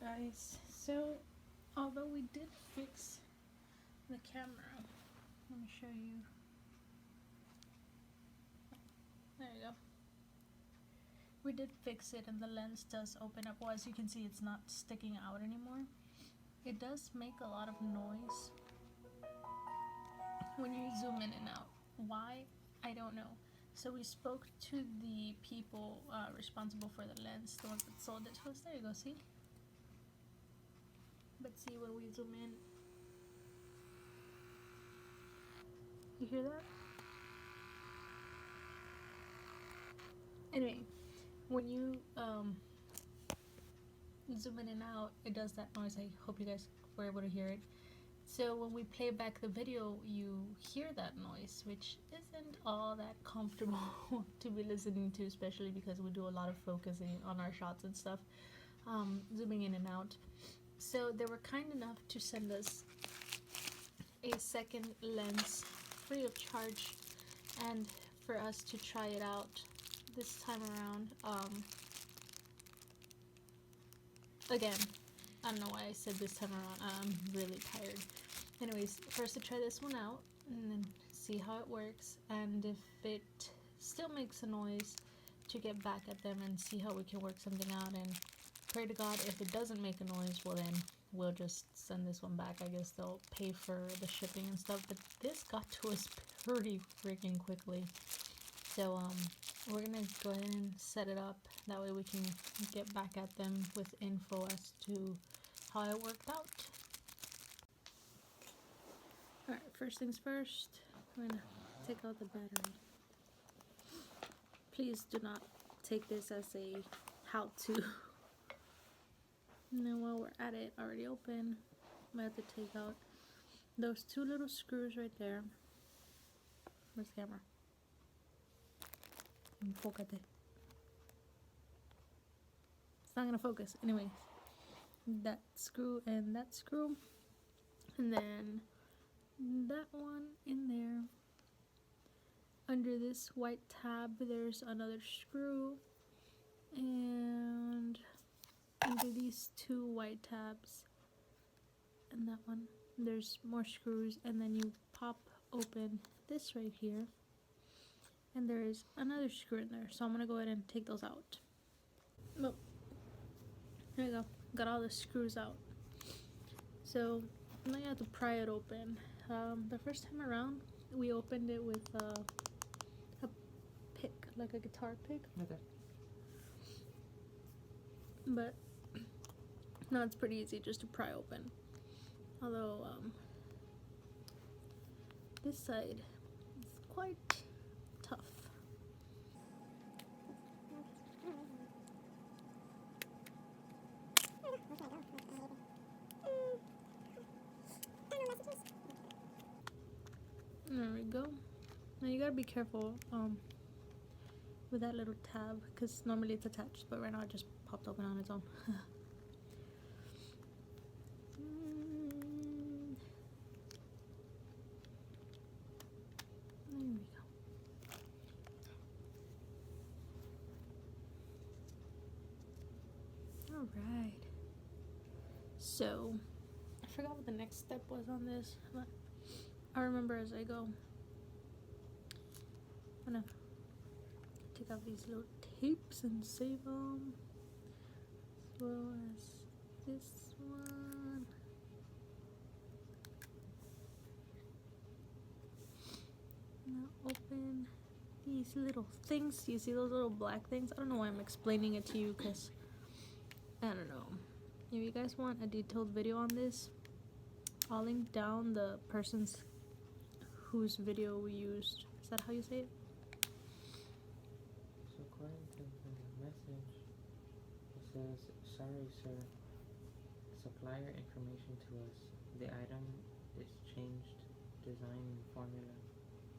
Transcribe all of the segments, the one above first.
guys, so although we did fix the camera, let me show you. There you go. We did fix it and the lens does open up. Well, as you can see, it's not sticking out anymore. It does make a lot of noise when you zoom in and out. Why? I don't know. So we spoke to the people responsible for the lens, the ones that sold it to us. There you go, see? But see, when we zoom in, you hear that? Anyway, when you zoom in and out, it does that noise. I hope you guys were able to hear it. So when we play back the video, you hear that noise, which isn't all that comfortable to be listening to, especially because we do a lot of focusing on our shots and stuff, zooming in and out. So they were kind enough to send us a second lens free of charge and for us to try it out this time around. Again, I don't know why I said this time around. I'm really tired. Anyways, first to try this one out and then see how it works, and if it still makes a noise, to get back at them and see how we can work something out. And pray to God, if it doesn't make a noise, well then we'll just send this one back. I guess they'll pay for the shipping and stuff, but this got to us pretty freaking quickly. So we're gonna go ahead and set it up, that way we can get back at them with info as to how it worked out. Alright, first things first, I'm gonna take out the battery. Please do not take this as a how-to. And then while we're at it, already open, I have to take out those two little screws right there. Where's the camera? Enfócate. It's not gonna focus. Anyways, that screw and that screw, and then that one in there. Under this white tab, there's another screw, and under these two white tabs and that one, there's more screws, and then you pop open this right here, and there is another screw in there. So I'm gonna go ahead and take those out. Well, there we go. Got all the screws out. So now you have to pry it open. The first time around, we opened it with a pick, like a guitar pick. Okay. But no, it's pretty easy just to pry open. Although this side is quite tough. There we go. Now you gotta be careful with that little tab, because normally it's attached, but right now it just popped open on its own. There we go. Alright. So, I forgot what the next step was on this, but I'll remember as I go. I'm gonna take out these little tapes and save them, as well as this one. Now open these little things. You see those little black things? I don't know why I'm explaining it to you, because I don't know. If you guys want a detailed video on this, I'll link down the person's whose video we used. Is that how you say it? So according to the message, it says, "Sorry, sir. Supplier information to us. The item is changed, design and formula,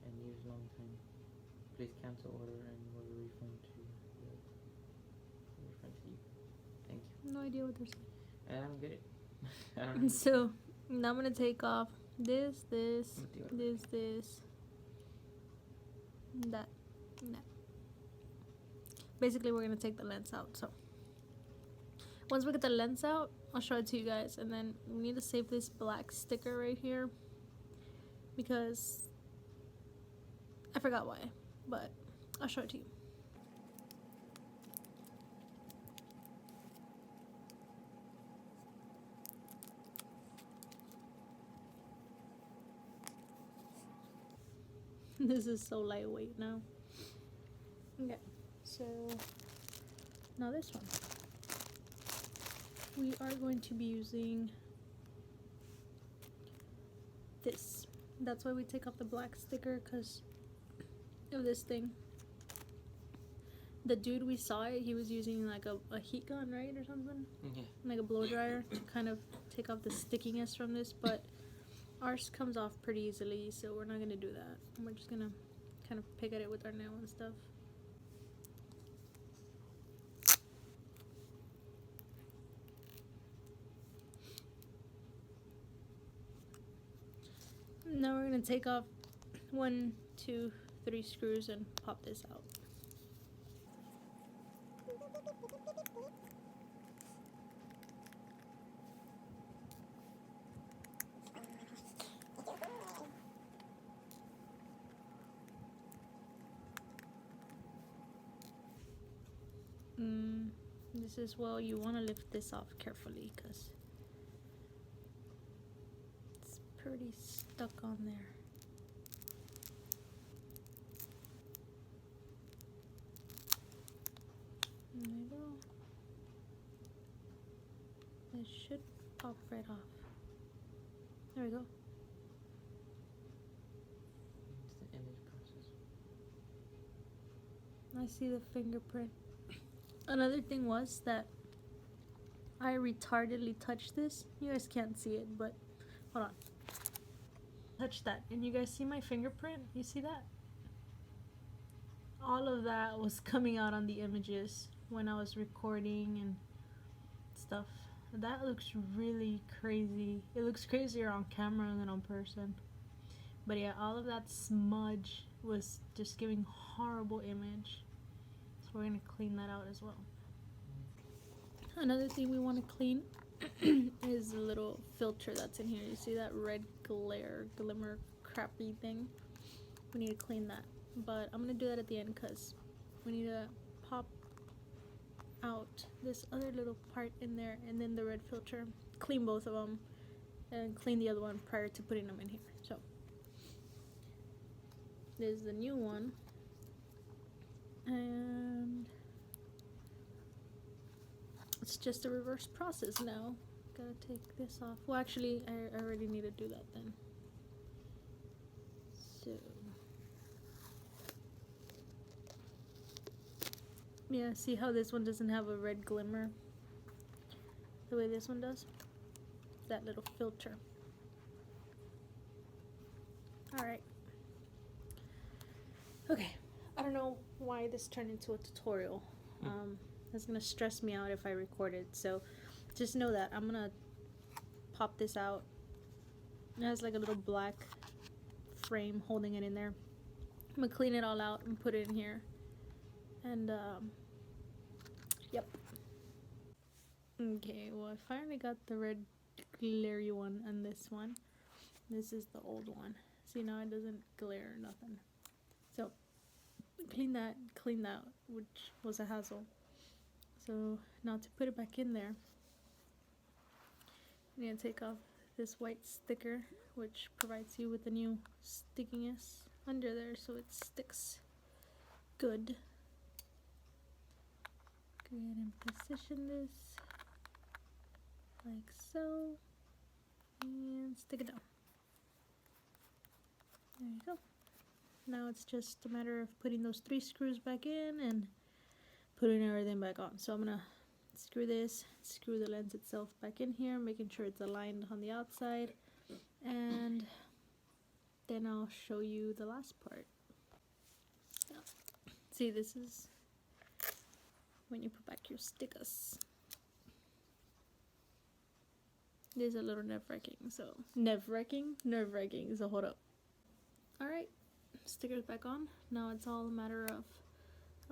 and used long time. Please cancel order and we'll refund to you. Thank you." No idea what they're saying. I don't get it. I don't understand. So now I'm gonna take off this, that, and that. Basically, we're gonna take the lens out. So Once we get the lens out, I'll show it to you guys. And then we need to save this black sticker right here because I forgot why, but I'll show it to you. This is so lightweight now. Okay, so now this one. We are going to be using this. That's why we take off the black sticker, because of this thing. The dude we saw it, he was using like a heat gun, right, or something? Yeah. Like a blow dryer to kind of take off the stickiness from this, but ours comes off pretty easily, so we're not gonna do that. We're just gonna kind of pick at it with our nail and stuff. Now we're gonna take off 1, 2, 3 screws and pop this out. This is, well, you want to lift this off carefully because it's pretty stuck on there. There we go. It should pop right off. There we go. It's the image processor. I see the fingerprint. Another thing was that I retardedly touched this. You guys can't see it, but hold on. Touch that, and you guys see my fingerprint? You see that? All of that was coming out on the images when I was recording and stuff. That looks really crazy. It looks crazier on camera than on person. But yeah, all of that smudge was just giving horrible image. So we're gonna clean that out as well. Another thing we want to clean is the little filter that's in here. You see that red glimmer crappy thing? We need to clean that. But I'm gonna do that at the end because we need to pop out this other little part in there and then the red filter. Clean both of them and clean the other one prior to putting them in here. So this is the new one. And it's just a reverse process now. Gotta take this off. Well, actually, I already need to do that then. So, yeah, see how this one doesn't have a red glimmer the way this one does? That little filter. Alright. Okay. I don't know why this turned into a tutorial. That's gonna stress me out if I record it. So just know that I'm gonna pop this out. It has like a little black frame holding it in there. I'm gonna clean it all out and put it in here. And yep. Okay, well, I finally got the red glary one and this one. This is the old one. See, now it doesn't glare or nothing. So clean that, which was a hassle. So now to put it back in there, I'm gonna take off this white sticker, which provides you with the new stickiness under there, so it sticks good. Go ahead and position this like so, and stick it down. There you go. Now it's just a matter of putting those 3 screws back in and putting everything back on. So I'm gonna screw this, screw the lens itself back in here, making sure it's aligned on the outside, and then I'll show you the last part. Yeah. See, this is when you put back your stickers. This is a little nerve-wracking, so nerve-wracking, so hold up. Alright, stickers back on. Now it's all a matter of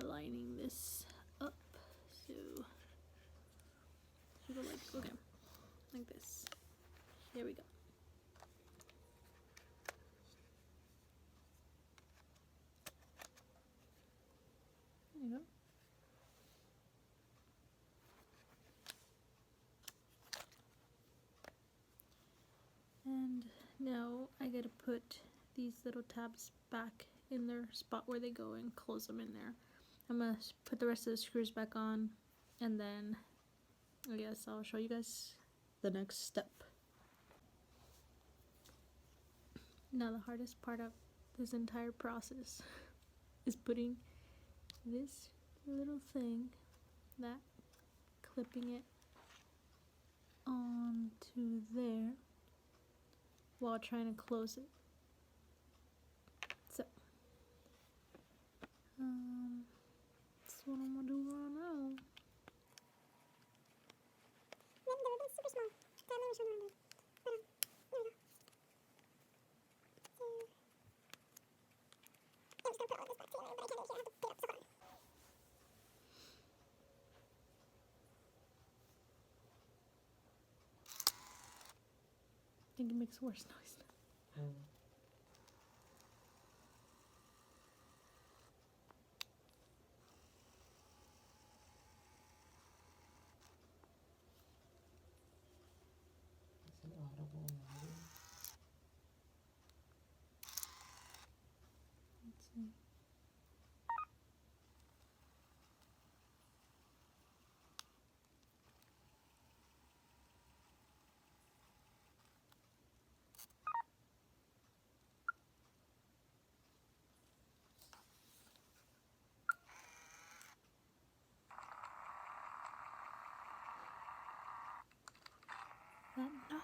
aligning this up. So You go like, okay, like this. There we go. There you go. And now I gotta put these little tabs back in their spot where they go and close them in there. I'm gonna put the rest of the screws back on, and then I guess I'll show you guys the next step. Now the hardest part of this entire process is putting this little thing, that, clipping it onto there while trying to close it. So, that's what I'm gonna do right now. The ribbon's super small, so I'm not sure what I'm doing. But, there we go. So, I'm just gonna put all of this back together, but I can't do it here. I have to pick it up so far. I think it makes worse noise. It's an audible noise. Let's see. That